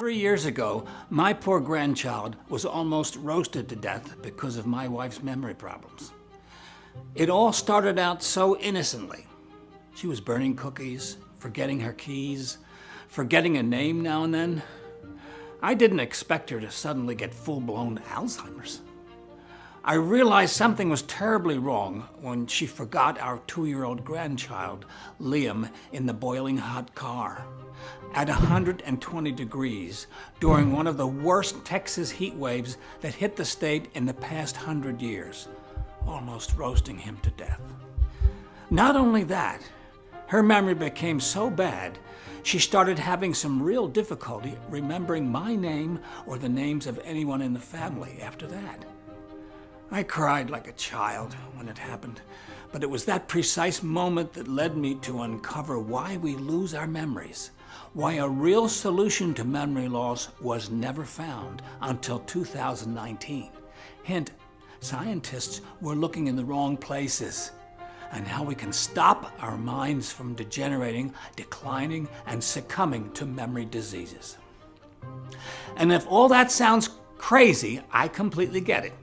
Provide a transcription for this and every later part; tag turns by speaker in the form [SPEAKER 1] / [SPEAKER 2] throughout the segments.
[SPEAKER 1] 3 years ago, my poor grandchild was almost roasted to death because of my wife's memory problems. It all started out so innocently. She was burning cookies, forgetting her keys, forgetting a name now and then. I didn't expect her to suddenly get full-blown Alzheimer's. I realized something was terribly wrong when she forgot our 2-year-old grandchild, Liam, in the boiling hot car at 120 degrees during one of the worst Texas heat waves that hit the state in the past 100 years, almost roasting him to death. Not only that, her memory became so bad, she started having some real difficulty remembering my name or the names of anyone in the family after that. I cried like a child when it happened, but it was that precise moment that led me to uncover why we lose our memories, why a real solution to memory loss was never found until 2019. Hint, scientists were looking in the wrong places, and how we can stop our minds from degenerating, declining, and succumbing to memory diseases. And if all that sounds crazy, I completely get it.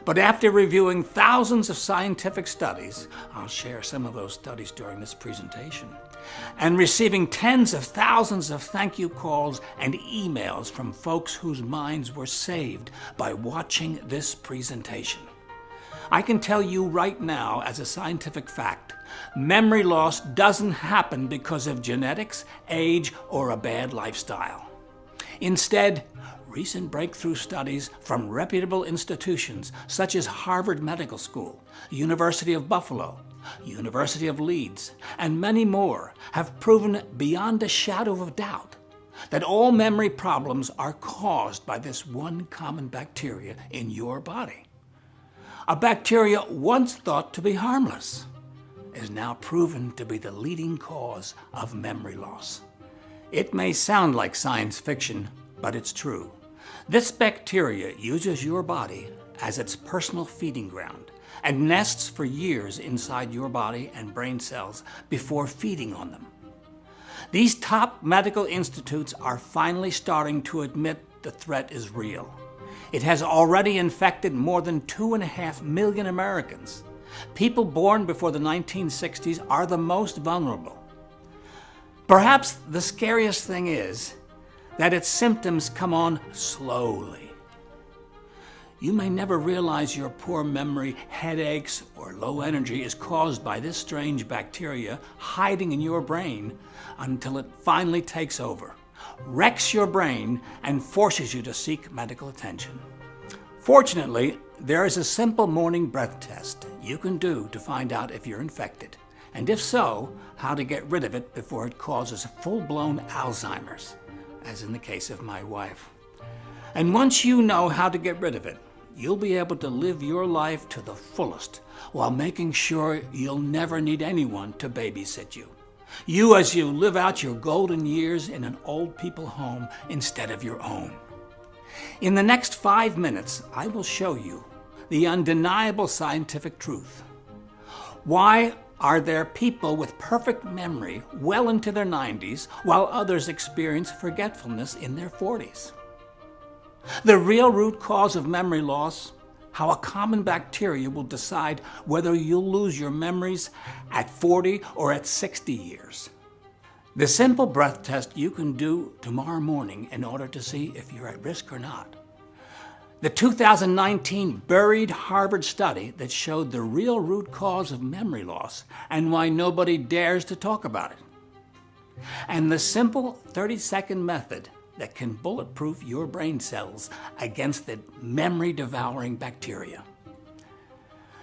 [SPEAKER 1] But after reviewing thousands of scientific studies, I'll share some of those studies during this presentation, and receiving tens of thousands of thank you calls and emails from folks whose minds were saved by watching this presentation, I can tell you right now, as a scientific fact, memory loss doesn't happen because of genetics, age, or a bad lifestyle. Instead, recent breakthrough studies from reputable institutions such as Harvard Medical School, University of Buffalo, University of Leeds, and many more have proven beyond a shadow of doubt that all memory problems are caused by this one common bacteria in your body. A bacteria once thought to be harmless is now proven to be the leading cause of memory loss. It may sound like science fiction, but it's true. This bacteria uses your body as its personal feeding ground and nests for years inside your body and brain cells before feeding on them. These top medical institutes are finally starting to admit the threat is real. It has already infected more than 2.5 million Americans. People born before the 1960s are the most vulnerable. Perhaps the scariest thing is that its symptoms come on slowly. You may never realize your poor memory, headaches, or low energy is caused by this strange bacteria hiding in your brain until it finally takes over, wrecks your brain, and forces you to seek medical attention. Fortunately, there is a simple morning breath test you can do to find out if you're infected, and if so, how to get rid of it before it causes full-blown Alzheimer's, as in the case of my wife. And once you know how to get rid of it, you'll be able to live your life to the fullest while making sure you'll never need anyone to babysit you. You as you live out your golden years in an old people home instead of your own. In the next 5 minutes, I will show you the undeniable scientific truth. Why are there people with perfect memory well into their 90s while others experience forgetfulness in their 40s? The real root cause of memory loss, how a common bacteria will decide whether you'll lose your memories at 40 or at 60 years. The simple breath test you can do tomorrow morning in order to see if you're at risk or not. The 2019 buried Harvard study that showed the real root cause of memory loss and why nobody dares to talk about it. And the simple 30-second method that can bulletproof your brain cells against the memory-devouring bacteria.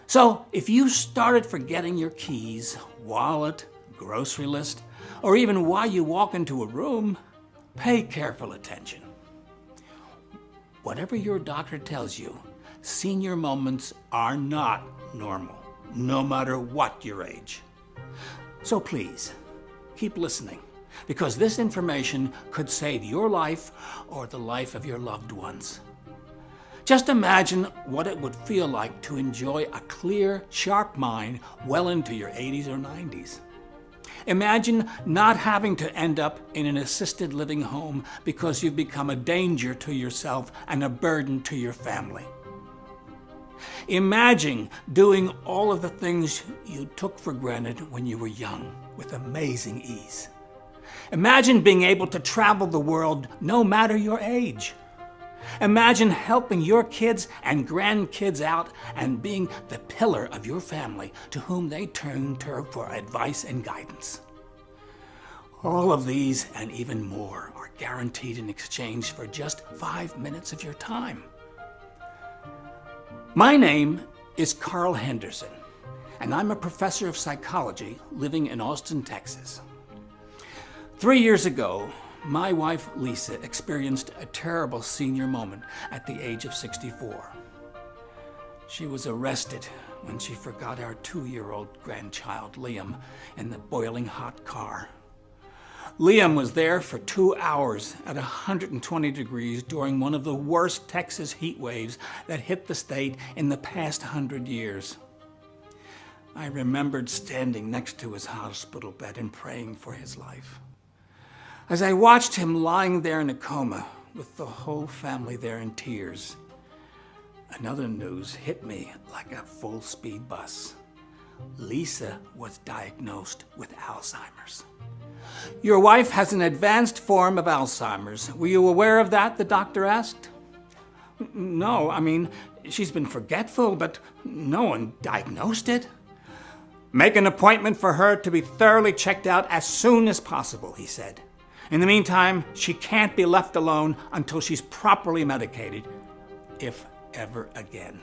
[SPEAKER 1] So, if you started forgetting your keys, wallet, grocery list, or even why you walk into a room, pay careful attention. Whatever your doctor tells you, senior moments are not normal, no matter what your age. So please, keep listening, because this information could save your life or the life of your loved ones. Just imagine what it would feel like to enjoy a clear, sharp mind well into your 80s or 90s. Imagine not having to end up in an assisted living home because you've become a danger to yourself and a burden to your family. Imagine doing all of the things you took for granted when you were young with amazing ease. Imagine being able to travel the world no matter your age. Imagine helping your kids and grandkids out and being the pillar of your family to whom they turn to for advice and guidance. All of these and even more are guaranteed in exchange for just 5 minutes of your time. My name is Carl Henderson, and I'm a professor of psychology living in Austin, Texas. 3 years ago, my wife Lisa experienced a terrible senior moment at the age of 64. She was arrested when she forgot our 2-year-old grandchild, Liam, in the boiling hot car. Liam was there for 2 hours at 120 degrees during one of the worst Texas heat waves that hit the state in the past 100 years. I remembered standing next to his hospital bed and praying for his life. As I watched him lying there in a coma with the whole family there in tears, another news hit me like a full-speed bus. Lisa was diagnosed with Alzheimer's. Your wife has an advanced form of Alzheimer's. Were you aware of that? The doctor asked. No, she's been forgetful, but no one diagnosed it. Make an appointment for her to be thoroughly checked out as soon as possible, he said. In the meantime, she can't be left alone until she's properly medicated, if ever again.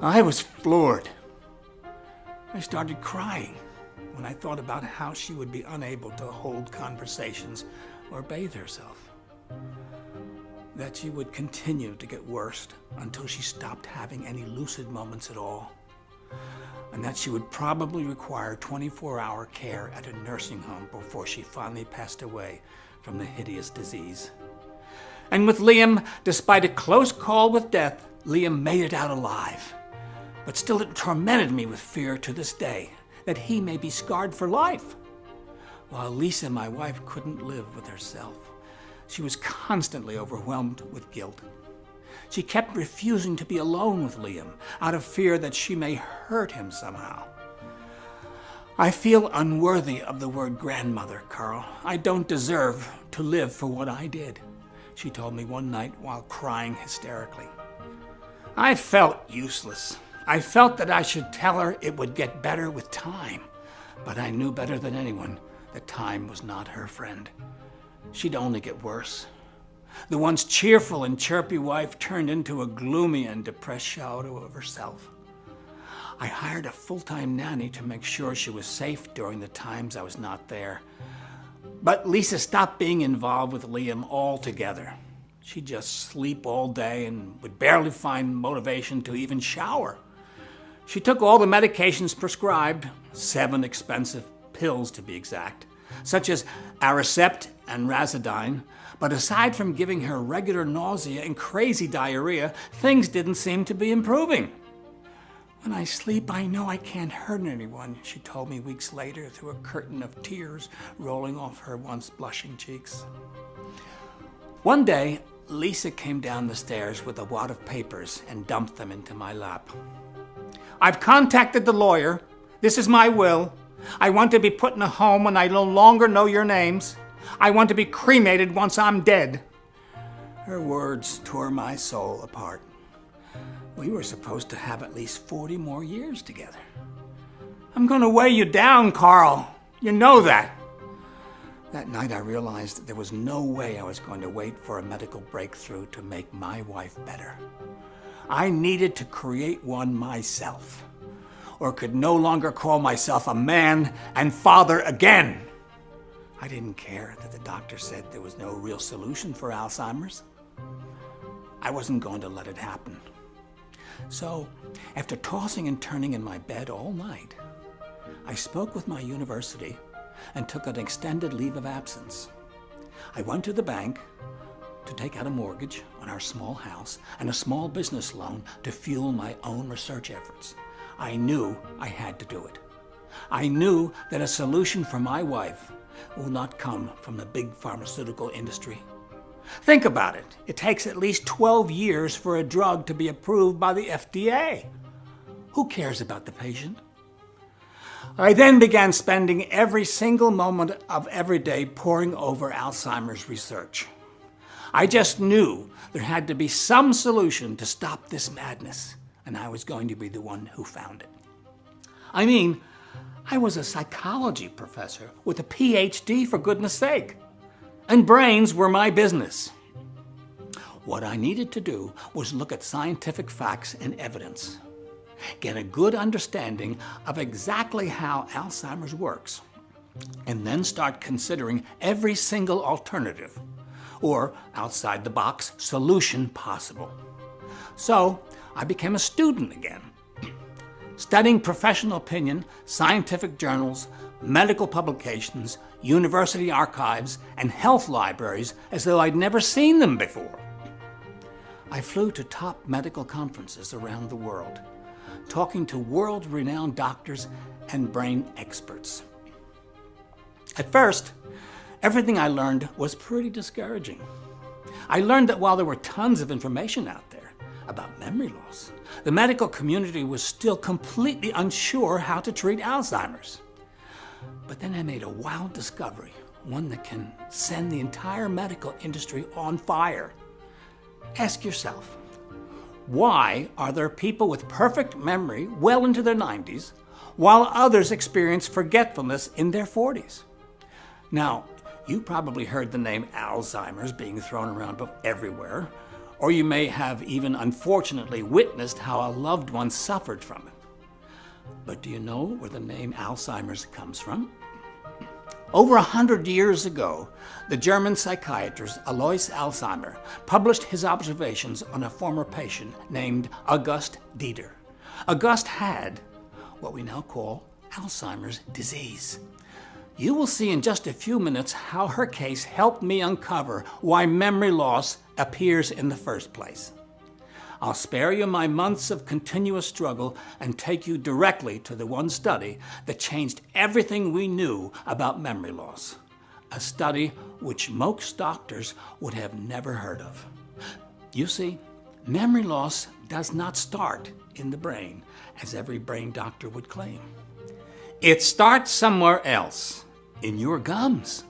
[SPEAKER 1] I was floored. I started crying when I thought about how she would be unable to hold conversations or bathe herself. That she would continue to get worse until she stopped having any lucid moments at all. And that she would probably require 24-hour care at a nursing home before she finally passed away from the hideous disease. And with Liam, despite a close call with death, Liam made it out alive. But still it tormented me with fear to this day that he may be scarred for life. While Lisa, my wife, couldn't live with herself, she was constantly overwhelmed with guilt. She kept refusing to be alone with Liam out of fear that she may hurt him somehow. I feel unworthy of the word grandmother, Carl. I don't deserve to live for what I did, she told me one night while crying hysterically. I felt useless. I felt that I should tell her it would get better with time, but I knew better than anyone that time was not her friend. She'd only get worse. The once cheerful and chirpy wife turned into a gloomy and depressed shadow of herself. I hired a full-time nanny to make sure she was safe during the times I was not there. But Lisa stopped being involved with Liam altogether. She'd just sleep all day and would barely find motivation to even shower. She took all the medications prescribed, 7 expensive pills to be exact, such as Aricept and Razidine, but aside from giving her regular nausea and crazy diarrhea, things didn't seem to be improving. When I sleep, I know I can't hurt anyone, she told me weeks later through a curtain of tears rolling off her once blushing cheeks. One day, Lisa came down the stairs with a wad of papers and dumped them into my lap. I've contacted the lawyer. This is my will. I want to be put in a home when I no longer know your names. I want to be cremated once I'm dead. Her words tore my soul apart. We were supposed to have at least 40 more years together. I'm going to weigh you down, Carl. You know that. That night I realized there was no way I was going to wait for a medical breakthrough to make my wife better. I needed to create one myself, or could no longer call myself a man and father again. I didn't care that the doctor said there was no real solution for Alzheimer's. I wasn't going to let it happen. So, after tossing and turning in my bed all night, I spoke with my university and took an extended leave of absence. I went to the bank to take out a mortgage on our small house and a small business loan to fuel my own research efforts. I knew I had to do it. I knew that a solution for my wife will not come from the big pharmaceutical industry. Think about it. It takes at least 12 years for a drug to be approved by the FDA. Who cares about the patient? I then began spending every single moment of every day poring over Alzheimer's research. I just knew there had to be some solution to stop this madness, and I was going to be the one who found it. I mean, I was a psychology professor with a PhD, for goodness sake, and brains were my business. What I needed to do was look at scientific facts and evidence, get a good understanding of exactly how Alzheimer's works, and then start considering every single alternative, or outside-the-box solution possible. So I became a student again, studying professional opinion, scientific journals, medical publications, university archives, and health libraries as though I'd never seen them before. I flew to top medical conferences around the world, talking to world-renowned doctors and brain experts. At first, everything I learned was pretty discouraging. I learned that while there were tons of information out there about memory loss, the medical community was still completely unsure how to treat Alzheimer's. But then I made a wild discovery, one that can send the entire medical industry on fire. Ask yourself, why are there people with perfect memory well into their 90s, while others experience forgetfulness in their 40s? Now, you probably heard the name Alzheimer's being thrown around everywhere, or you may have even unfortunately witnessed how a loved one suffered from it. But do you know where the name Alzheimer's comes from? Over 100 years ago, the German psychiatrist Alois Alzheimer published his observations on a former patient named August Dieter. August had what we now call Alzheimer's disease. You will see in just a few minutes how her case helped me uncover why memory loss appears in the first place. I'll spare you my months of continuous struggle and take you directly to the one study that changed everything we knew about memory loss. A study which most doctors would have never heard of. You see, memory loss does not start in the brain, as every brain doctor would claim. It starts somewhere else, in your gums.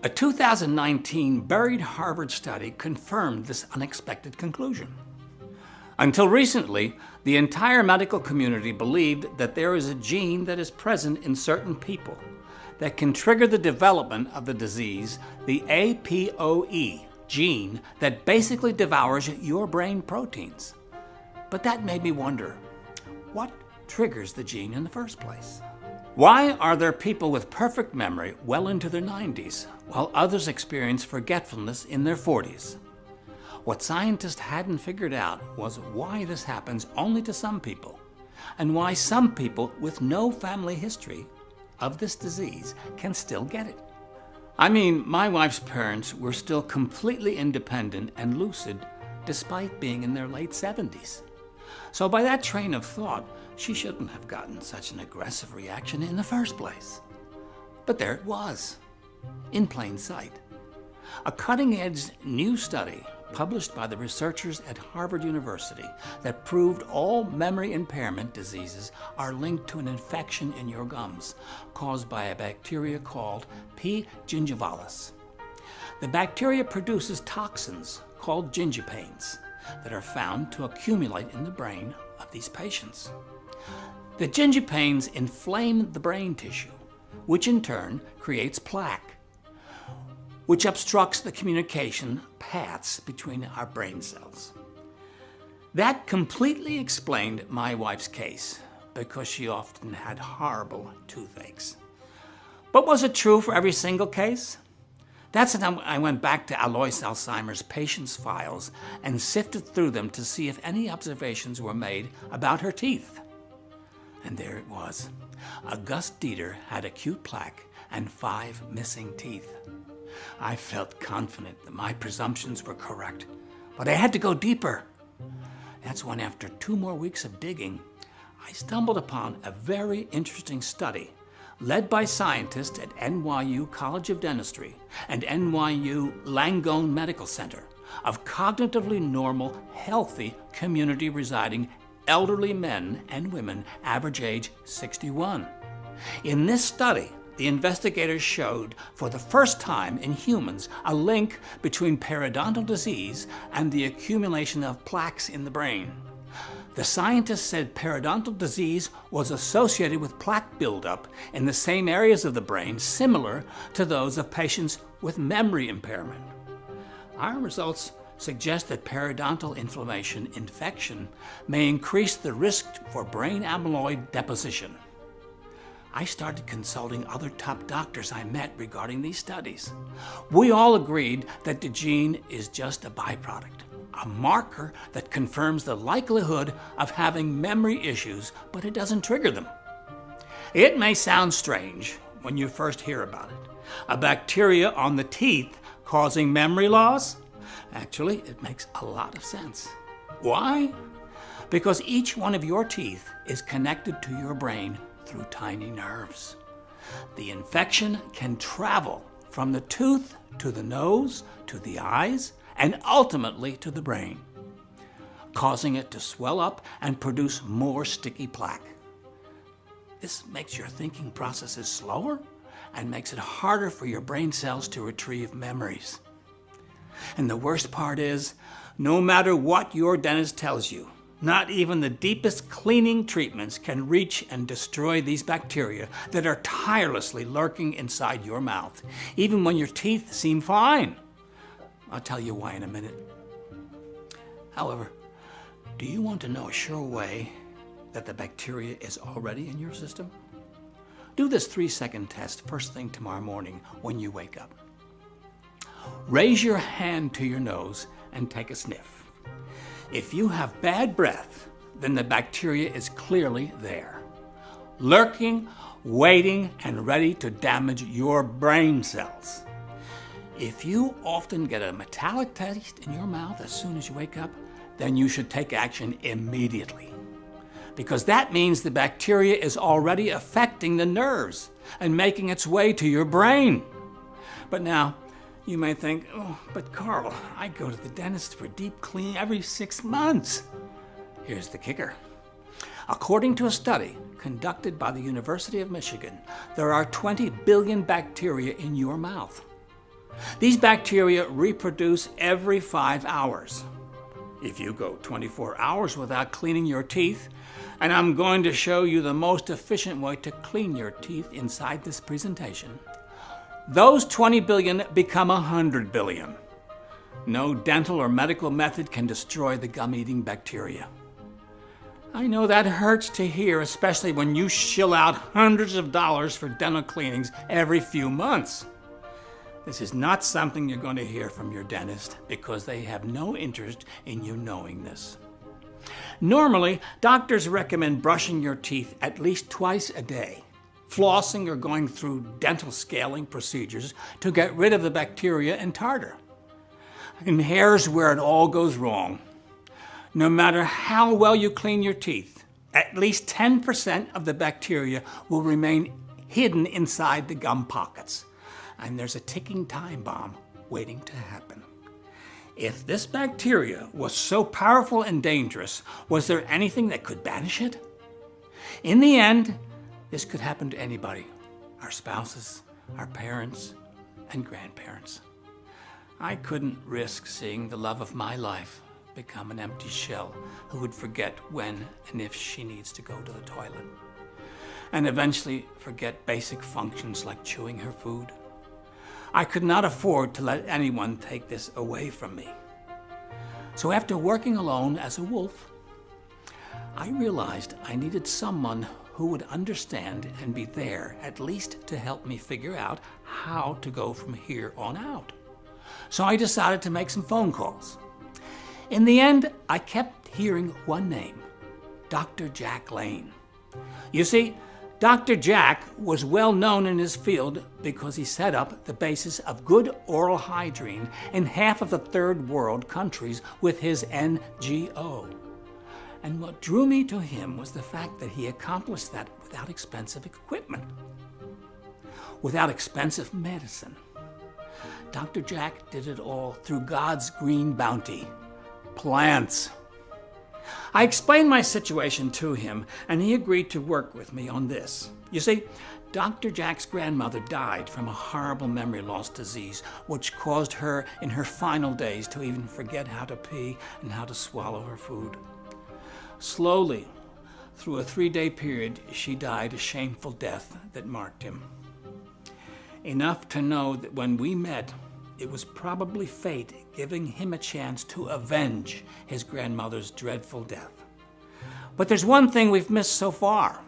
[SPEAKER 1] A 2019 buried Harvard study confirmed this unexpected conclusion. Until recently, the entire medical community believed that there is a gene that is present in certain people that can trigger the development of the disease, the APOE gene that basically devours your brain proteins. But that made me wonder, what triggers the gene in the first place? Why are there people with perfect memory well into their 90s, while others experience forgetfulness in their 40s? What scientists hadn't figured out was why this happens only to some people, and why some people with no family history of this disease can still get it. I mean, my wife's parents were still completely independent and lucid despite being in their late 70s. So by that train of thought, she shouldn't have gotten such an aggressive reaction in the first place. But there it was, in plain sight. A cutting-edge new study published by the researchers at Harvard University that proved all memory impairment diseases are linked to an infection in your gums caused by a bacteria called P. gingivalis. The bacteria produces toxins called gingipains that are found to accumulate in the brain of these patients. The gingipains inflame the brain tissue, which in turn creates plaque, which obstructs the communication paths between our brain cells. That completely explained my wife's case, because she often had horrible toothaches. But was it true for every single case? That's when I went back to Alois Alzheimer's patients' files and sifted through them to see if any observations were made about her teeth. And there it was. August Dieter had acute plaque and 5 missing teeth. I felt confident that my presumptions were correct, but I had to go deeper. That's when, after 2 more weeks of digging, I stumbled upon a very interesting study led by scientists at NYU College of Dentistry and NYU Langone Medical Center of cognitively normal, healthy, community-residing elderly men and women, average age 61. In this study, the investigators showed for the first time in humans a link between periodontal disease and the accumulation of plaques in the brain. The scientists said periodontal disease was associated with plaque buildup in the same areas of the brain similar to those of patients with memory impairment. Our results suggest that periodontal infection may increase the risk for brain amyloid deposition. I started consulting other top doctors I met regarding these studies. We all agreed that the gene is just a byproduct, a marker that confirms the likelihood of having memory issues, but it doesn't trigger them. It may sound strange when you first hear about it. A bacteria on the teeth causing memory loss? Actually, it makes a lot of sense. Why? Because each one of your teeth is connected to your brain through tiny nerves. The infection can travel from the tooth to the nose, to the eyes, and ultimately to the brain, causing it to swell up and produce more sticky plaque. This makes your thinking processes slower and makes it harder for your brain cells to retrieve memories. And the worst part is, no matter what your dentist tells you, not even the deepest cleaning treatments can reach and destroy these bacteria that are tirelessly lurking inside your mouth, even when your teeth seem fine. I'll tell you why in a minute. However, do you want to know a sure way that the bacteria is already in your system? Do this 3-second test first thing tomorrow morning when you wake up. Raise your hand to your nose and take a sniff. If you have bad breath, then the bacteria is clearly there, lurking, waiting, and ready to damage your brain cells. If you often get a metallic taste in your mouth as soon as you wake up, then you should take action immediately, because that means the bacteria is already affecting the nerves and making its way to your brain. But now, you may think, oh, but Carl, I go to the dentist for deep cleaning every 6 months. Here's the kicker. According to a study conducted by the University of Michigan, there are 20 billion bacteria in your mouth. These bacteria reproduce every 5 hours. If you go 24 hours without cleaning your teeth, and I'm going to show you the most efficient way to clean your teeth inside this presentation, those 20 billion become 100 billion. No dental or medical method can destroy the gum-eating bacteria. I know that hurts to hear, especially when you shill out hundreds of dollars for dental cleanings every few months. This is not something you're going to hear from your dentist because they have no interest in you knowing this. Normally, doctors recommend brushing your teeth at least twice a day, flossing or going through dental scaling procedures to get rid of the bacteria and tartar. And here's where it all goes wrong. No matter how well you clean your teeth, at least 10% of the bacteria will remain hidden inside the gum pockets. And there's a ticking time bomb waiting to happen. If this bacteria was so powerful and dangerous, was there anything that could banish it? In the end, this could happen to anybody, our spouses, our parents, and grandparents. I couldn't risk seeing the love of my life become an empty shell who would forget when and if she needs to go to the toilet, and eventually forget basic functions like chewing her food. I could not afford to let anyone take this away from me. So after working alone as a wolf, I realized I needed someone who would understand and be there at least to help me figure out how to go from here on out. So I decided to make some phone calls. In the end, I kept hearing one name, Dr. Jack Lane. You see, Dr. Jack was well known in his field because he set up the basis of good oral hygiene in half of the third world countries with his NGO. And what drew me to him was the fact that he accomplished that without expensive equipment, without expensive medicine. Dr. Jack did it all through God's green bounty, plants. I explained my situation to him, and he agreed to work with me on this. You see, Dr. Jack's grandmother died from a horrible memory loss disease, which caused her in her final days to even forget how to pee and how to swallow her food. Slowly, through a 3-day period, she died a shameful death that marked him. Enough to know that when we met, it was probably fate giving him a chance to avenge his grandmother's dreadful death. But there's one thing we've missed so far.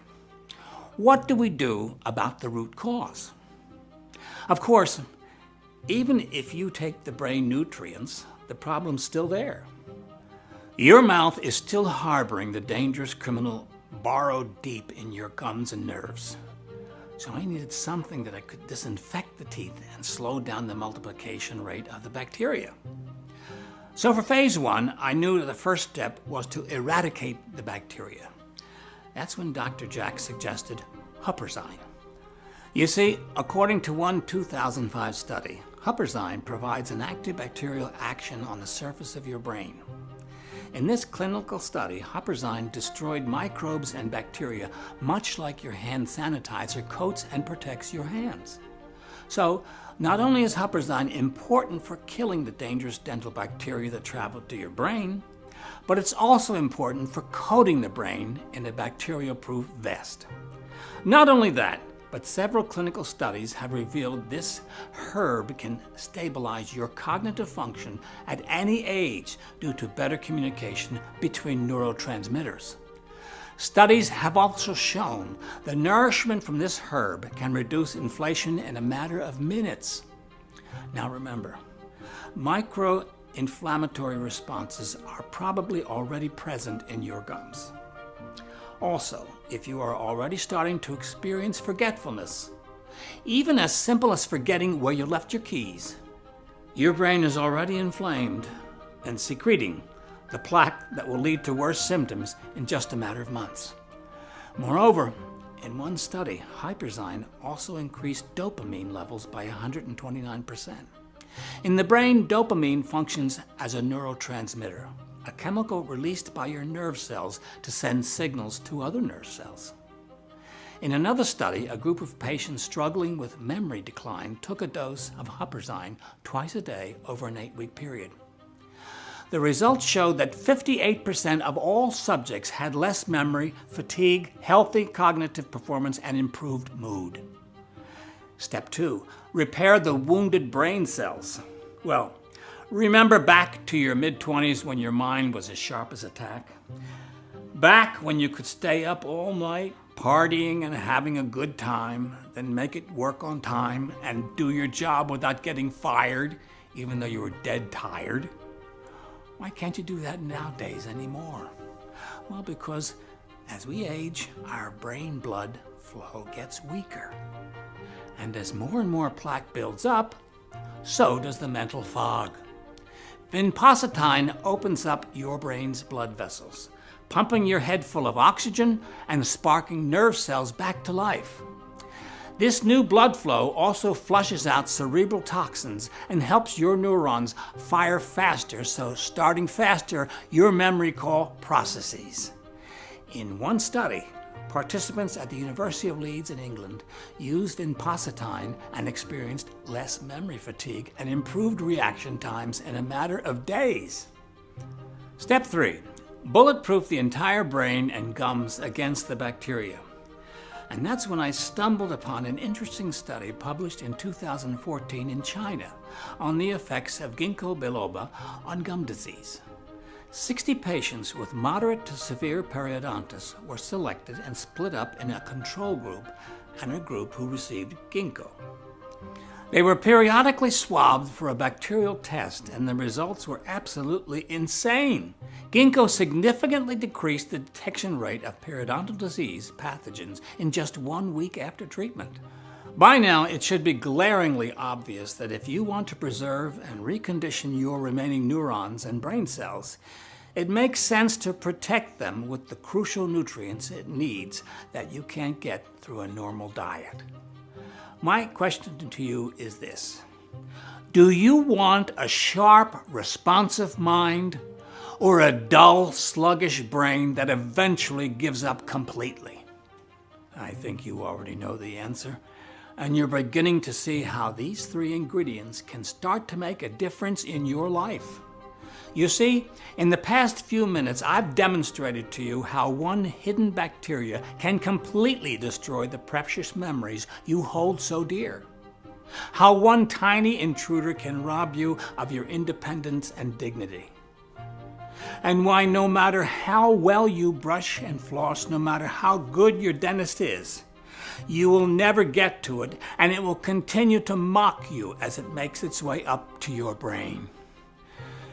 [SPEAKER 1] What do we do about the root cause? Of course, even if you take the brain nutrients, the problem's still there. Your mouth is still harboring the dangerous criminal burrowed deep in your gums and nerves. So I needed something that I could disinfect the teeth and slow down the multiplication rate of the bacteria. So for phase 1, I knew that the first step was to eradicate the bacteria. That's when Dr. Jack suggested Huperzine. You see, according to one 2005 study, Huperzine provides an antibacterial action on the surface of your brain. In this clinical study, Huperzine destroyed microbes and bacteria much like your hand sanitizer coats and protects your hands. So, not only is Huperzine important for killing the dangerous dental bacteria that travel to your brain, but it's also important for coating the brain in a bacterial-proof vest. Not only that, but several clinical studies have revealed this herb can stabilize your cognitive function at any age due to better communication between neurotransmitters. Studies have also shown the nourishment from this herb can reduce inflation in a matter of minutes. Now remember, micro-inflammatory responses are probably already present in your gums. Also, if you are already starting to experience forgetfulness, even as simple as forgetting where you left your keys, your brain is already inflamed and secreting the plaque that will lead to worse symptoms in just a matter of months. Moreover, in one study, Huperzine also increased dopamine levels by 129%. In the brain, dopamine functions as a neurotransmitter, a chemical released by your nerve cells to send signals to other nerve cells. In another study, a group of patients struggling with memory decline took a dose of Huperzine twice a day over an 8-week period. The results showed that 58% of all subjects had less memory, fatigue, healthy cognitive performance, and improved mood. Step 2, repair the wounded brain cells. Well, remember back to your mid-20s when your mind was as sharp as a tack? Back when you could stay up all night, partying and having a good time, then make it work on time and do your job without getting fired, even though you were dead tired? Why can't you do that nowadays anymore? Well, because as we age, our brain blood flow gets weaker. And as more and more plaque builds up, so does the mental fog. Vinpocetine opens up your brain's blood vessels, pumping your head full of oxygen and sparking nerve cells back to life. This new blood flow also flushes out cerebral toxins and helps your neurons fire faster, so starting faster, your memory recall processes. In one study, participants at the University of Leeds in England used Vinpocetine and experienced less memory fatigue and improved reaction times in a matter of days. Step 3. Bulletproof the entire brain and gums against the bacteria. And that's when I stumbled upon an interesting study published in 2014 in China on the effects of Ginkgo Biloba on gum disease. 60 patients with moderate to severe periodontitis were selected and split up in a control group and a group who received ginkgo. They were periodically swabbed for a bacterial test, and the results were absolutely insane. Ginkgo significantly decreased the detection rate of periodontal disease pathogens in just 1 week after treatment. By now, it should be glaringly obvious that if you want to preserve and recondition your remaining neurons and brain cells, it makes sense to protect them with the crucial nutrients it needs that you can't get through a normal diet. My question to you is this: do you want a sharp, responsive mind or a dull, sluggish brain that eventually gives up completely? I think you already know the answer, and you're beginning to see how these three ingredients can start to make a difference in your life. You see, in the past few minutes, I've demonstrated to you how one hidden bacteria can completely destroy the precious memories you hold so dear. How one tiny intruder can rob you of your independence and dignity. And why no matter how well you brush and floss, no matter how good your dentist is, you will never get to it, and it will continue to mock you as it makes its way up to your brain.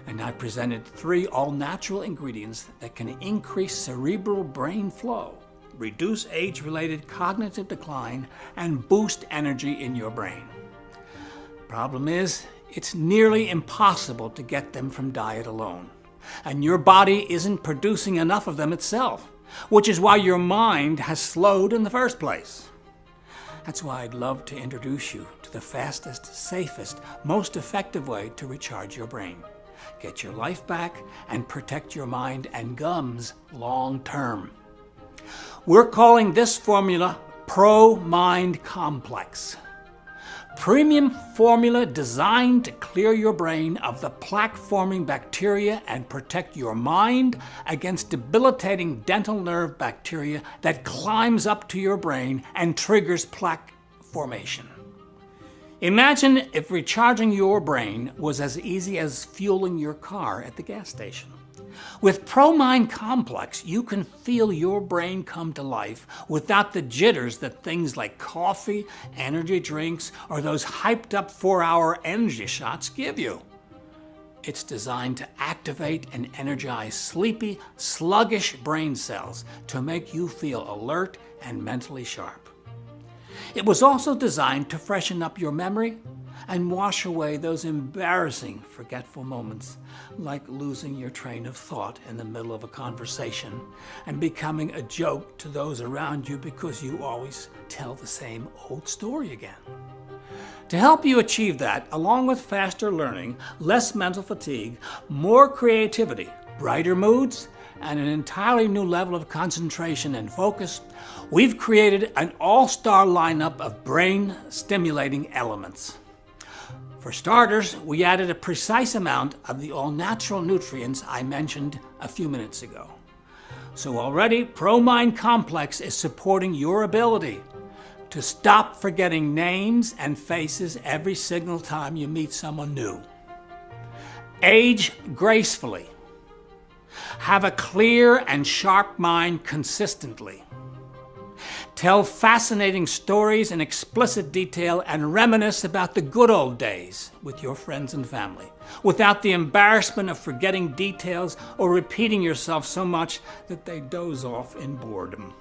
[SPEAKER 1] And I presented 3 all-natural ingredients that can increase cerebral brain flow, reduce age-related cognitive decline, and boost energy in your brain. Problem is, it's nearly impossible to get them from diet alone. And your body isn't producing enough of them itself, which is why your mind has slowed in the first place. That's why I'd love to introduce you to the fastest, safest, most effective way to recharge your brain, get your life back, and protect your mind and gums long term. We're calling this formula ProMind Complex. Premium formula designed to clear your brain of the plaque-forming bacteria and protect your mind against debilitating dental nerve bacteria that climbs up to your brain and triggers plaque formation. Imagine if recharging your brain was as easy as fueling your car at the gas station. With ProMind Complex, you can feel your brain come to life without the jitters that things like coffee, energy drinks, or those hyped-up 4-hour energy shots give you. It's designed to activate and energize sleepy, sluggish brain cells to make you feel alert and mentally sharp. It was also designed to freshen up your memory and wash away those embarrassing, forgetful moments, like losing your train of thought in the middle of a conversation and becoming a joke to those around you because you always tell the same old story again. To help you achieve that, along with faster learning, less mental fatigue, more creativity, brighter moods, and an entirely new level of concentration and focus, we've created an all-star lineup of brain-stimulating elements. For starters, we added a precise amount of the all-natural nutrients I mentioned a few minutes ago. So already, ProMind Complex is supporting your ability to stop forgetting names and faces every single time you meet someone new. Age gracefully. Have a clear and sharp mind consistently. Tell fascinating stories in explicit detail and reminisce about the good old days with your friends and family, without the embarrassment of forgetting details or repeating yourself so much that they doze off in boredom.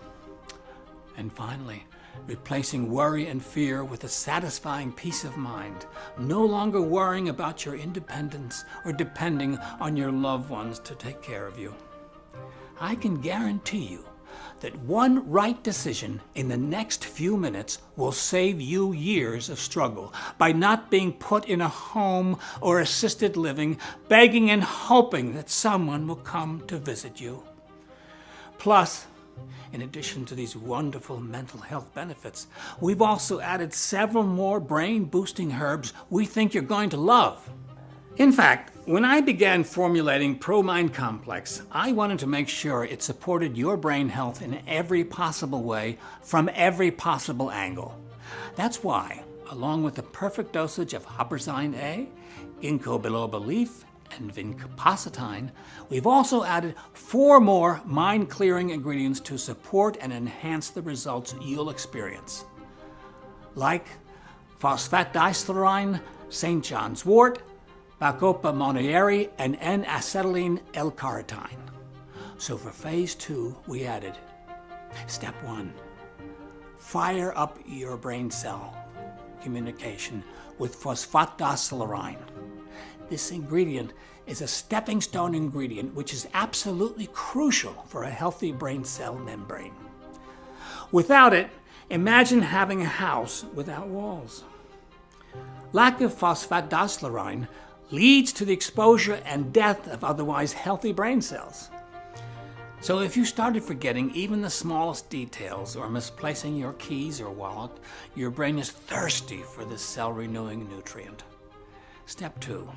[SPEAKER 1] And finally, replacing worry and fear with a satisfying peace of mind, no longer worrying about your independence or depending on your loved ones to take care of you. I can guarantee you that one right decision in the next few minutes will save you years of struggle by not being put in a home or assisted living, begging and hoping that someone will come to visit you. Plus, in addition to these wonderful mental health benefits, we've also added several more brain-boosting herbs we think you're going to love. In fact, when I began formulating ProMind Complex, I wanted to make sure it supported your brain health in every possible way, from every possible angle. That's why, along with the perfect dosage of Huperzine A, Ginkgo Biloba leaf, and Vinpocetine, we've also added 4 more mind-clearing ingredients to support and enhance the results you'll experience. Like phosphatidylserine, St. John's wort, Bacopa monnieri, and N-acetylene L-carnitine. So for phase 2, we added step 1, fire up your brain cell communication with phosphatidylserine. This ingredient is a stepping stone ingredient which is absolutely crucial for a healthy brain cell membrane. Without it, imagine having a house without walls. Lack of phosphatidylserine leads to the exposure and death of otherwise healthy brain cells. So if you started forgetting even the smallest details or misplacing your keys or wallet, your brain is thirsty for this cell-renewing nutrient. Step 2.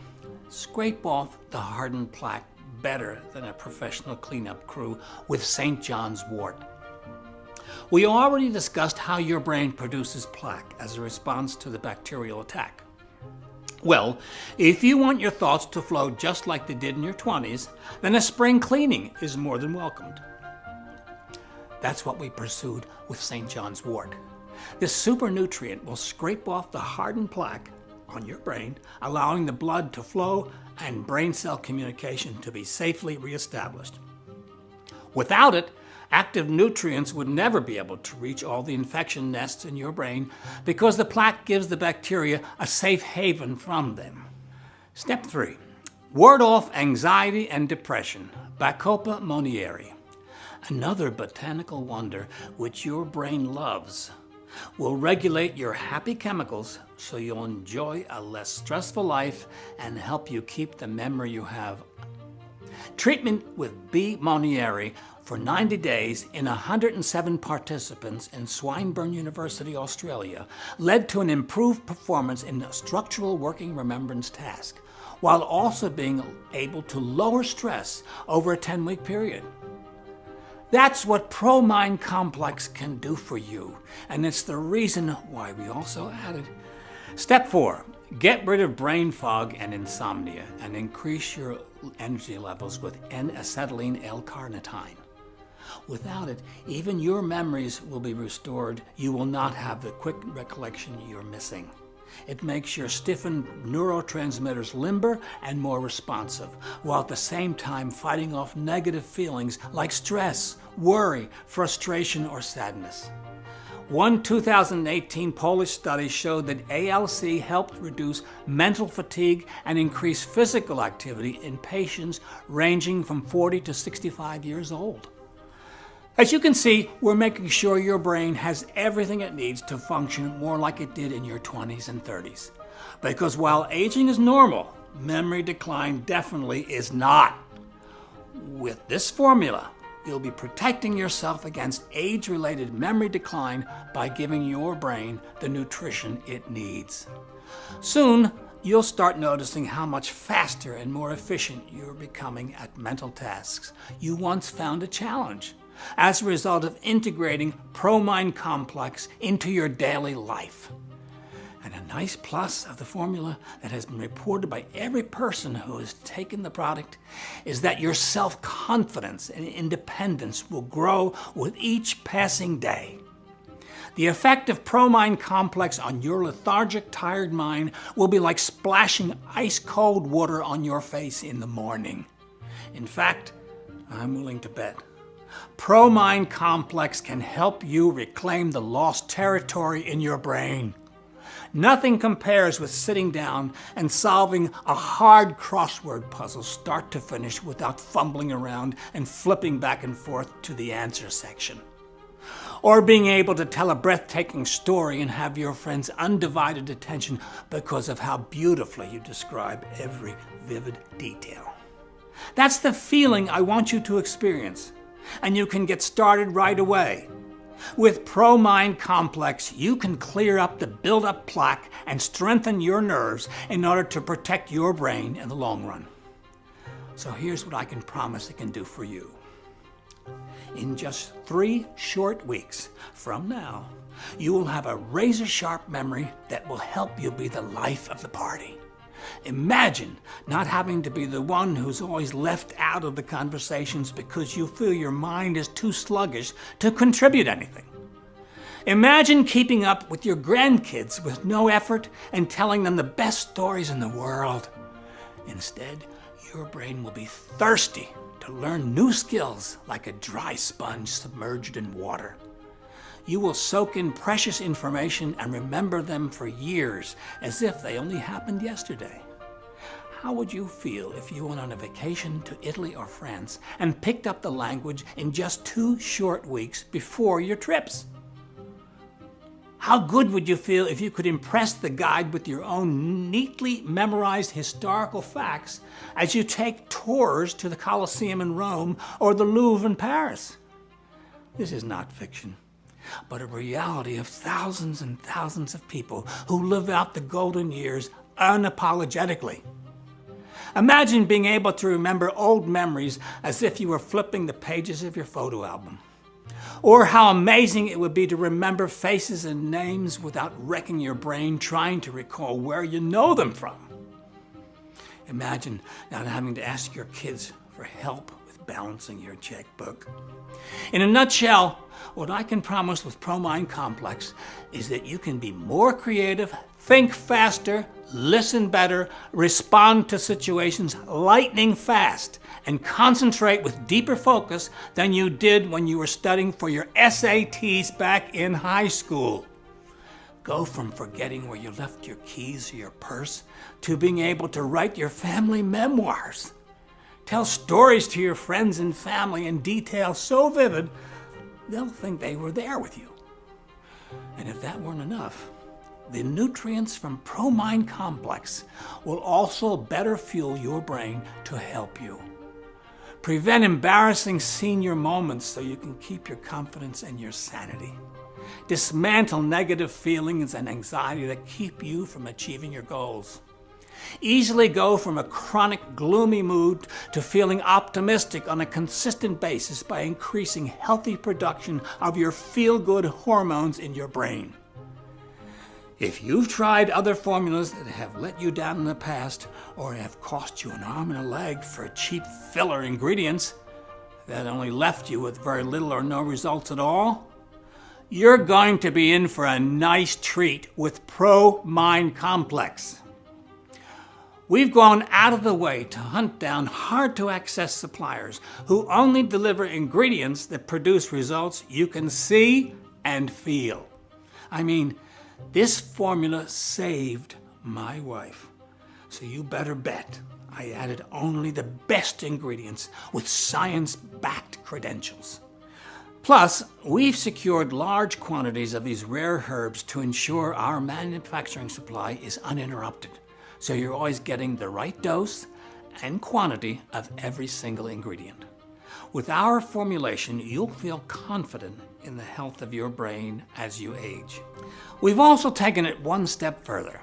[SPEAKER 1] Scrape off the hardened plaque better than a professional cleanup crew with St. John's wort. We already discussed how your brain produces plaque as a response to the bacterial attack. Well, if you want your thoughts to flow just like they did in your 20s, then a spring cleaning is more than welcomed. That's what we pursued with St. John's wort. This super nutrient will scrape off the hardened plaque on your brain, allowing the blood to flow and brain cell communication to be safely reestablished. Without it, active nutrients would never be able to reach all the infection nests in your brain because the plaque gives the bacteria a safe haven from them. Step 3. Ward off anxiety and depression. Bacopa monnieri, another botanical wonder which your brain loves, will regulate your happy chemicals so you'll enjoy a less stressful life and help you keep the memory you have. Treatment with B. monnieri for 90 days in 107 participants in Swinburne University, Australia, led to an improved performance in a structural working remembrance task, while also being able to lower stress over a 10-week period. That's what ProMind Complex can do for you, and it's the reason why we also added. Step 4. Get rid of brain fog and insomnia and increase your energy levels with N-acetylene L-carnitine. Without it, even your memories will be restored. You will not have the quick recollection you're missing. It makes your stiffened neurotransmitters limber and more responsive, while at the same time fighting off negative feelings like stress, worry, frustration, or sadness. One 2018 Polish study showed that ALC helped reduce mental fatigue and increase physical activity in patients ranging from 40 to 65 years old. As you can see, we're making sure your brain has everything it needs to function more like it did in your 20s and 30s. Because while aging is normal, memory decline definitely is not. With this formula, you'll be protecting yourself against age-related memory decline by giving your brain the nutrition it needs. Soon, you'll start noticing how much faster and more efficient you're becoming at mental tasks you once found a challenge, as a result of integrating ProMind Complex into your daily life. And a nice plus of the formula that has been reported by every person who has taken the product is that your self-confidence and independence will grow with each passing day. The effect of ProMind Complex on your lethargic, tired mind will be like splashing ice-cold water on your face in the morning. In fact, I'm willing to bet ProMind Complex can help you reclaim the lost territory in your brain. Nothing compares with sitting down and solving a hard crossword puzzle start to finish without fumbling around and flipping back and forth to the answer section. Or being able to tell a breathtaking story and have your friends' undivided attention because of how beautifully you describe every vivid detail. That's the feeling I want you to experience. And you can get started right away. With ProMind Complex, you can clear up the build-up plaque and strengthen your nerves in order to protect your brain in the long run. So here's what I can promise it can do for you. In just 3 short weeks from now, you will have a razor-sharp memory that will help you be the life of the party. Imagine not having to be the one who's always left out of the conversations because you feel your mind is too sluggish to contribute anything. Imagine keeping up with your grandkids with no effort and telling them the best stories in the world. Instead, your brain will be thirsty to learn new skills like a dry sponge submerged in water. You will soak in precious information and remember them for years as if they only happened yesterday. How would you feel if you went on a vacation to Italy or France and picked up the language in just 2 short weeks before your trips? How good would you feel if you could impress the guide with your own neatly memorized historical facts as you take tours to the Colosseum in Rome or the Louvre in Paris? This is not fiction, but a reality of thousands and thousands of people who live out the golden years unapologetically. Imagine being able to remember old memories as if you were flipping the pages of your photo album. Or how amazing it would be to remember faces and names without wrecking your brain trying to recall where you know them from. Imagine not having to ask your kids for help with balancing your checkbook. In a nutshell, what I can promise with ProMind Complex is that you can be more creative, think faster, listen better, respond to situations lightning fast, and concentrate with deeper focus than you did when you were studying for your SATs back in high school. Go from forgetting where you left your keys or your purse to being able to write your family memoirs. Tell stories to your friends and family in detail so vivid, they'll think they were there with you. And if that weren't enough, the nutrients from ProMind Complex will also better fuel your brain to help you. Prevent embarrassing senior moments so you can keep your confidence and your sanity. Dismantle negative feelings and anxiety that keep you from achieving your goals. Easily go from a chronic gloomy mood to feeling optimistic on a consistent basis by increasing healthy production of your feel-good hormones in your brain. If you've tried other formulas that have let you down in the past or have cost you an arm and a leg for cheap filler ingredients that only left you with very little or no results at all, you're going to be in for a nice treat with ProMind Complex. We've gone out of the way to hunt down hard-to-access suppliers who only deliver ingredients that produce results you can see and feel. I mean, this formula saved my wife. So you better bet I added only the best ingredients with science-backed credentials. Plus, we've secured large quantities of these rare herbs to ensure our manufacturing supply is uninterrupted. So you're always getting the right dose and quantity of every single ingredient. With our formulation, you'll feel confident in the health of your brain as you age. We've also taken it one step further.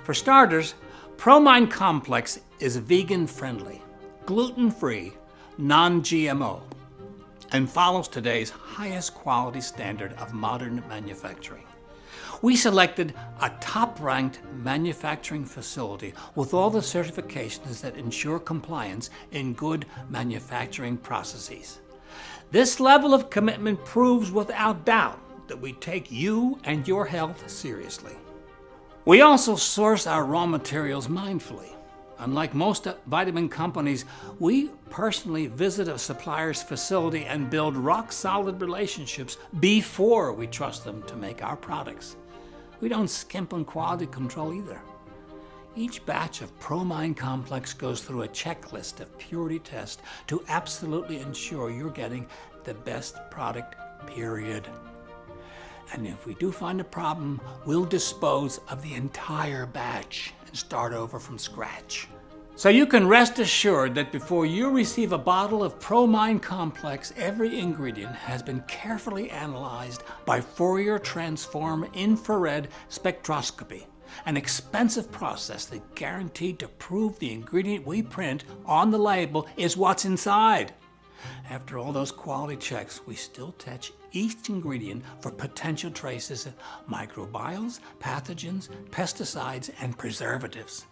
[SPEAKER 1] For starters, ProMind Complex is vegan-friendly, gluten-free, non-GMO, and follows today's highest quality standard of modern manufacturing. We selected a top-ranked manufacturing facility with all the certifications that ensure compliance in good manufacturing processes. This level of commitment proves without doubt that we take you and your health seriously. We also source our raw materials mindfully. Unlike most vitamin companies, we personally visit a supplier's facility and build rock-solid relationships before we trust them to make our products. We don't skimp on quality control either. Each batch of ProMind Complex goes through a checklist of purity tests to absolutely ensure you're getting the best product, period. And if we do find a problem, we'll dispose of the entire batch and start over from scratch. So you can rest assured that before you receive a bottle of ProMind Complex, every ingredient has been carefully analyzed by Fourier transform infrared spectroscopy, an expensive process that guaranteed to prove the ingredient we print on the label is what's inside. After all those quality checks, we still test each ingredient for potential traces of microbes, pathogens, pesticides, and preservatives.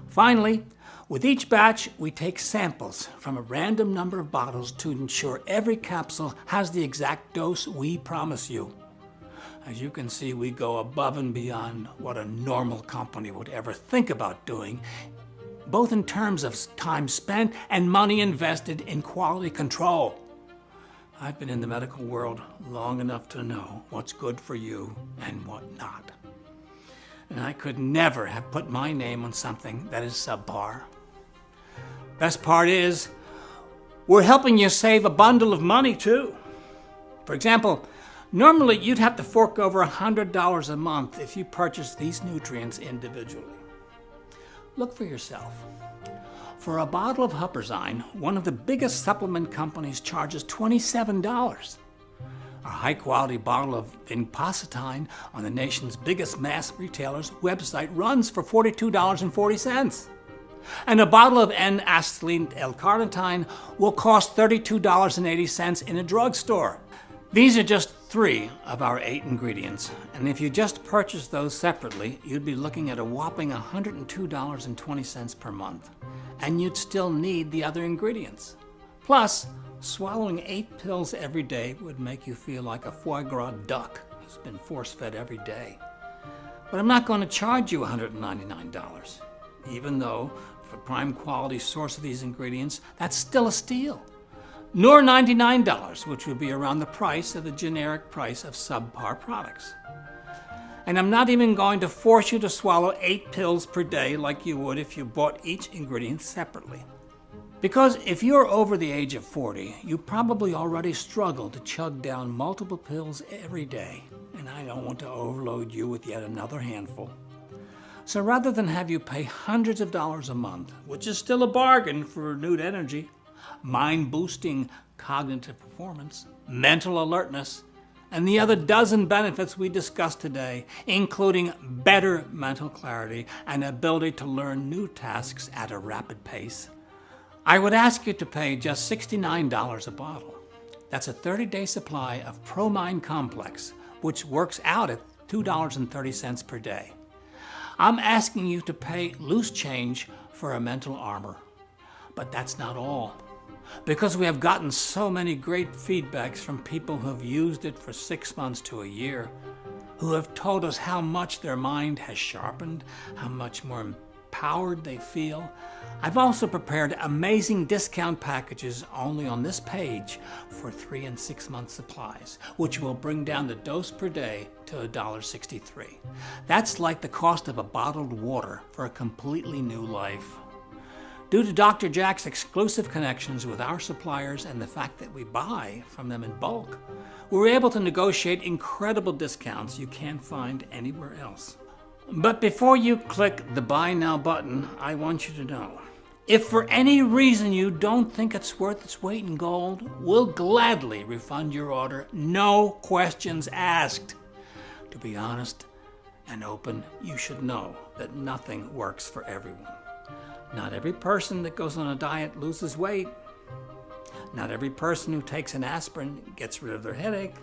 [SPEAKER 1] Finally, with each batch, we take samples from a random number of bottles to ensure every capsule has the exact dose we promise you. As you can see, we go above and beyond what a normal company would ever think about doing, both in terms of time spent and money invested in quality control. I've been in the medical world long enough to know what's good for you and what not. and I could never have put my name on something that is subpar. Best part is, we're helping you save a bundle of money too. For example, normally you'd have to fork over $100 a month if you purchase these nutrients individually. Look for yourself. For a bottle of Huperzine, one of the biggest supplement companies charges $27. A high-quality bottle of Vinpocetine on the nation's biggest mass retailer's website runs for $42.40. And a bottle of N-acetylene L-carnitine will cost $32.80 in a drugstore. These are just 3 of our 8 ingredients, and if you just purchase those separately, you'd be looking at a whopping $102.20 per month, and you'd still need the other ingredients. Plus, swallowing 8 pills every day would make you feel like a foie gras duck who's been force-fed every day. But I'm not going to charge you $199, even though, for prime quality source of these ingredients, that's still a steal. Nor $99, which would be around the price of the generic price of subpar products. And I'm not even going to force you to swallow 8 pills per day like you would if you bought each ingredient separately. Because if you're over the age of 40, you probably already struggle to chug down multiple pills every day, and I don't want to overload you with yet another handful. So rather than have you pay hundreds of dollars a month, which is still a bargain for renewed energy, mind-boosting cognitive performance, mental alertness, and the other dozen benefits we discussed today, including better mental clarity and ability to learn new tasks at a rapid pace, I would ask you to pay just $69 a bottle. That's a 30-day supply of ProMind Complex, which works out at $2.30 per day. I'm asking you to pay loose change for a mental armor. But that's not all. Because we have gotten so many great feedbacks from people who have used it for 6 months to a year, who have told us how much their mind has sharpened, how much more empowered they feel. I've also prepared amazing discount packages only on this page for 3 and 6 month supplies, which will bring down the dose per day to $1.63. That's like the cost of a bottled water for a completely new life. Due to Dr. Jack's exclusive connections with our suppliers and the fact that we buy from them in bulk, we're able to negotiate incredible discounts you can't find anywhere else. But before you click the Buy Now button, I want you to know, if for any reason you don't think it's worth its weight in gold, we'll gladly refund your order, no questions asked. To be honest and open, you should know that nothing works for everyone. Not every person that goes on a diet loses weight. Not every person who takes an aspirin gets rid of their headache.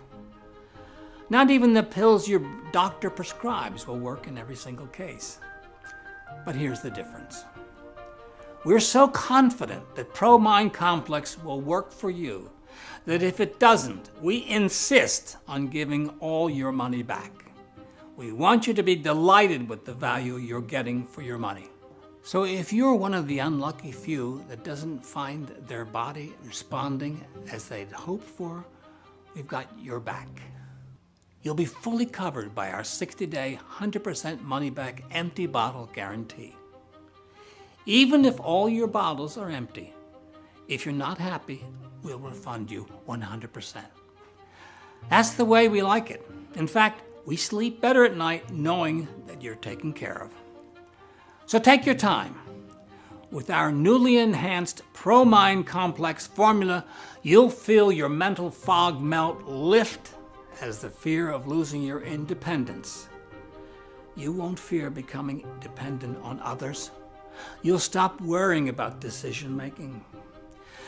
[SPEAKER 1] Not even the pills your doctor prescribes will work in every single case. But here's the difference. We're so confident that ProMind Complex will work for you that if it doesn't, we insist on giving all your money back. We want you to be delighted with the value you're getting for your money. So if you're one of the unlucky few that doesn't find their body responding as they'd hoped for, we've got your back. You'll be fully covered by our 60-day, 100% money-back empty bottle guarantee. Even if all your bottles are empty, if you're not happy, we'll refund you 100%. That's the way we like it. In fact, we sleep better at night knowing that you're taken care of. So take your time. With our newly enhanced ProMind Complex formula, you'll feel your mental fog melt lift as the fear of losing your independence. You won't fear becoming dependent on others. You'll stop worrying about decision making.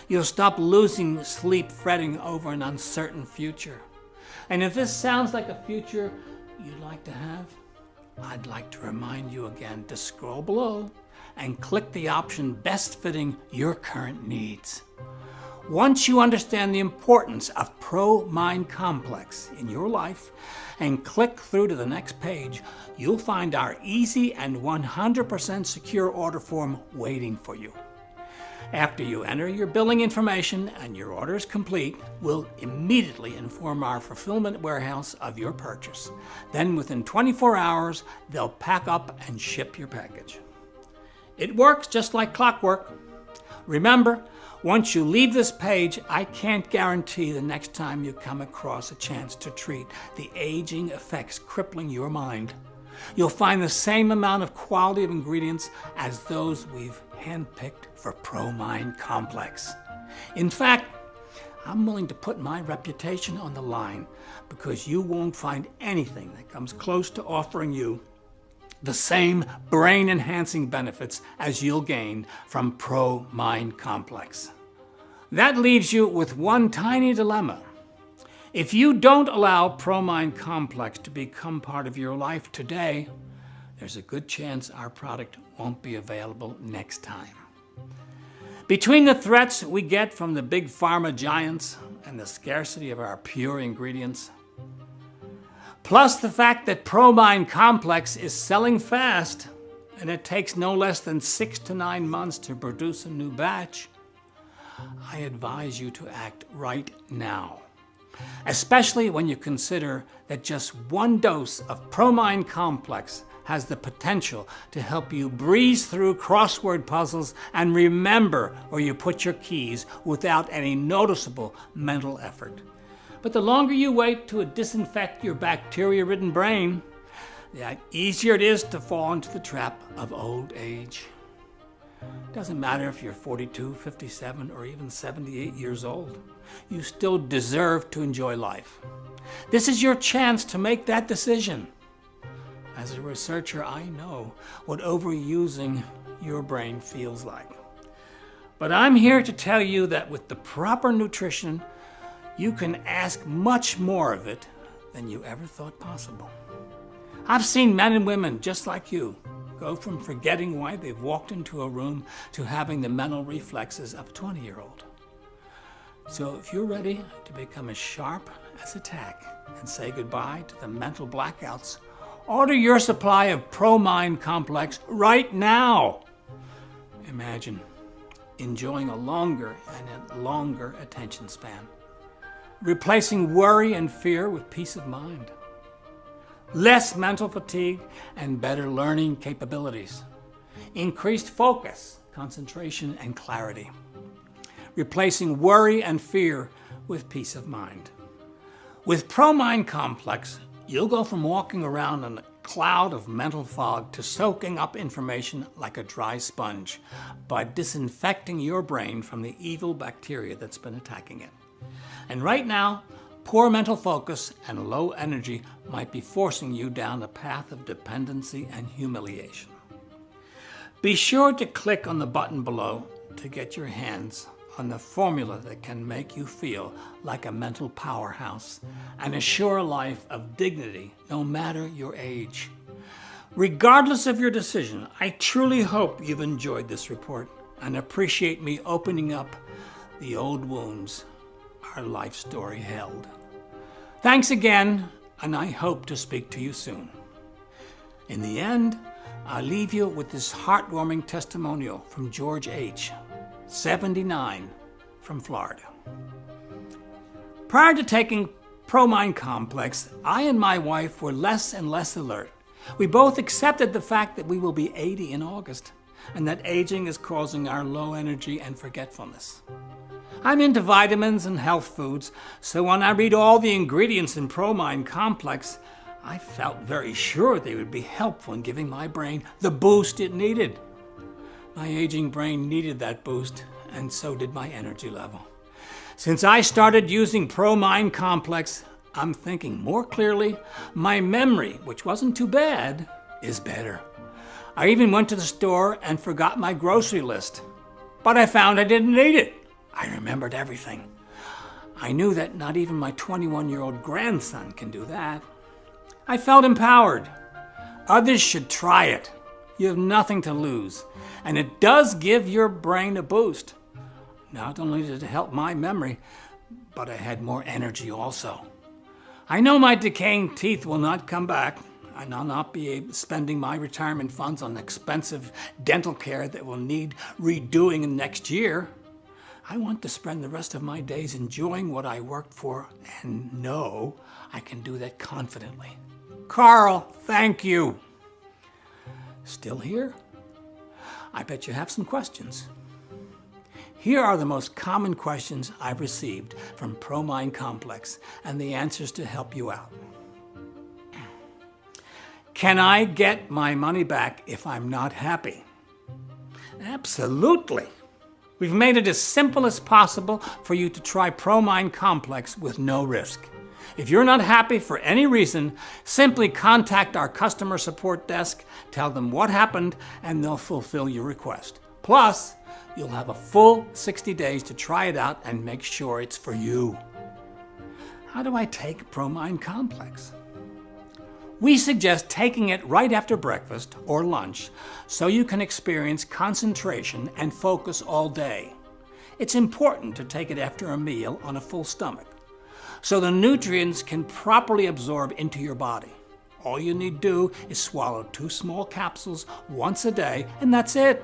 [SPEAKER 1] You'll stop losing sleep fretting over an uncertain future. And if this sounds like a future you'd like to have, I'd like to remind you again to scroll below and click the option best fitting your current needs. Once you understand the importance of ProMind Complex in your life and click through to the next page, you'll find our easy and 100% secure order form waiting for you. After you enter your billing information and your order is complete, we'll immediately inform our fulfillment warehouse of your purchase. Then within 24 hours, they'll pack up and ship your package. It works just like clockwork. Remember, once you leave this page, I can't guarantee the next time you come across a chance to treat the aging effects crippling your mind, you'll find the same amount of quality of ingredients as those we've handpicked for ProMind Complex. In fact, I'm willing to put my reputation on the line because you won't find anything that comes close to offering you the same brain-enhancing benefits as you'll gain from ProMind Complex. That leaves you with one tiny dilemma. If you don't allow ProMind Complex to become part of your life today, there's a good chance our product won't be available next time. Between the threats we get from the big pharma giants and the scarcity of our pure ingredients, plus the fact that ProMind Complex is selling fast and it takes no less than 6 to 9 months to produce a new batch, I advise you to act right now. Especially when you consider that just one dose of ProMind Complex has the potential to help you breeze through crossword puzzles and remember where you put your keys without any noticeable mental effort. But the longer you wait to disinfect your bacteria-ridden brain, the easier it is to fall into the trap of old age. Doesn't matter if you're 42, 57, or even 78 years old. You still deserve to enjoy life. This is your chance to make that decision. As a researcher, I know what overusing your brain feels like. But I'm here to tell you that with the proper nutrition, you can ask much more of it than you ever thought possible. I've seen men and women just like you go from forgetting why they've walked into a room to having the mental reflexes of a 20-year-old. So if you're ready to become as sharp as a tack and say goodbye to the mental blackouts, order your supply of ProMind Complex right now. Imagine enjoying a longer and a longer attention span, replacing worry and fear with peace of mind, less mental fatigue and better learning capabilities, increased focus, concentration, and clarity, replacing worry and fear with peace of mind. With ProMind Complex, you'll go from walking around in a cloud of mental fog to soaking up information like a dry sponge by disinfecting your brain from the evil bacteria that's been attacking it. And right now, poor mental focus and low energy might be forcing you down a path of dependency and humiliation. Be sure to click on the button below to get your hands on the formula that can make you feel like a mental powerhouse and assure a life of dignity no matter your age. Regardless of your decision, I truly hope you've enjoyed this report and appreciate me opening up the old wounds our life story held. Thanks again, and I hope to speak to you soon. In the end, I'll leave you with this heartwarming testimonial from George H., 79, from Florida. Prior to taking ProMind Complex, I and my wife were less and less alert. We both accepted the fact that we will be 80 in August, and that aging is causing our low energy and forgetfulness. I'm into vitamins and health foods, so when I read all the ingredients in ProMind Complex, I felt very sure they would be helpful in giving my brain the boost it needed. My aging brain needed that boost, and so did my energy level. Since I started using ProMind Complex, I'm thinking more clearly. My memory, which wasn't too bad, is better. I even went to the store and forgot my grocery list, but I found I didn't need it. I remembered everything. I knew that not even my 21-year-old grandson can do that. I felt empowered. Others should try it. You have nothing to lose, and it does give your brain a boost. Not only did it help my memory, but I had more energy also. I know my decaying teeth will not come back, and I'll not be spending my retirement funds on expensive dental care that will need redoing in next year. I want to spend the rest of my days enjoying what I worked for and know I can do that confidently. Carl, thank you. Still here? I bet you have some questions. Here are the most common questions I've received from ProMind Complex and the answers to help you out. Can I get my money back if I'm not happy? Absolutely. We've made it as simple as possible for you to try ProMind Complex with no risk. If you're not happy for any reason, simply contact our customer support desk, tell them what happened, and they'll fulfill your request. Plus, you'll have a full 60 days to try it out and make sure it's for you. How do I take ProMind Complex? We suggest taking it right after breakfast or lunch so you can experience concentration and focus all day. It's important to take it after a meal on a full stomach so the nutrients can properly absorb into your body. All you need to do is swallow 2 small capsules once a day, and that's it.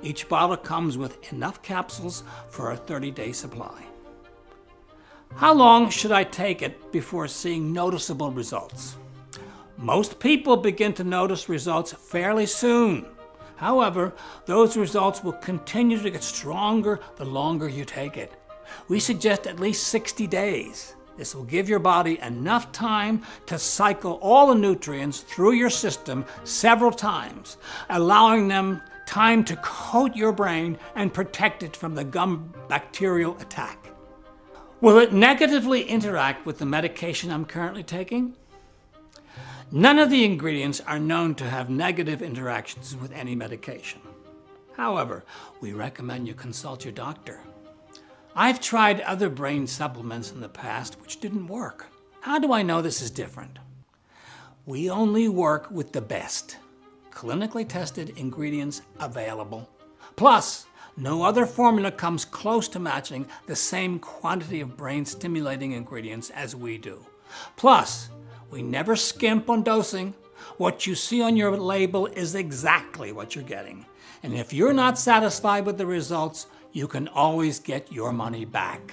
[SPEAKER 1] Each bottle comes with enough capsules for a 30-day supply. How long should I take it before seeing noticeable results? Most people begin to notice results fairly soon. However, those results will continue to get stronger the longer you take it. We suggest at least 60 days. This will give your body enough time to cycle all the nutrients through your system several times, allowing them time to coat your brain and protect it from the gum bacterial attack. Will it negatively interact with the medication I'm currently taking? None of the ingredients are known to have negative interactions with any medication. However, we recommend you consult your doctor. I've tried other brain supplements in the past which didn't work. How do I know this is different? We only work with the best, clinically tested ingredients available. Plus, no other formula comes close to matching the same quantity of brain-stimulating ingredients as we do. Plus, we never skimp on dosing. What you see on your label is exactly what you're getting. And if you're not satisfied with the results, you can always get your money back.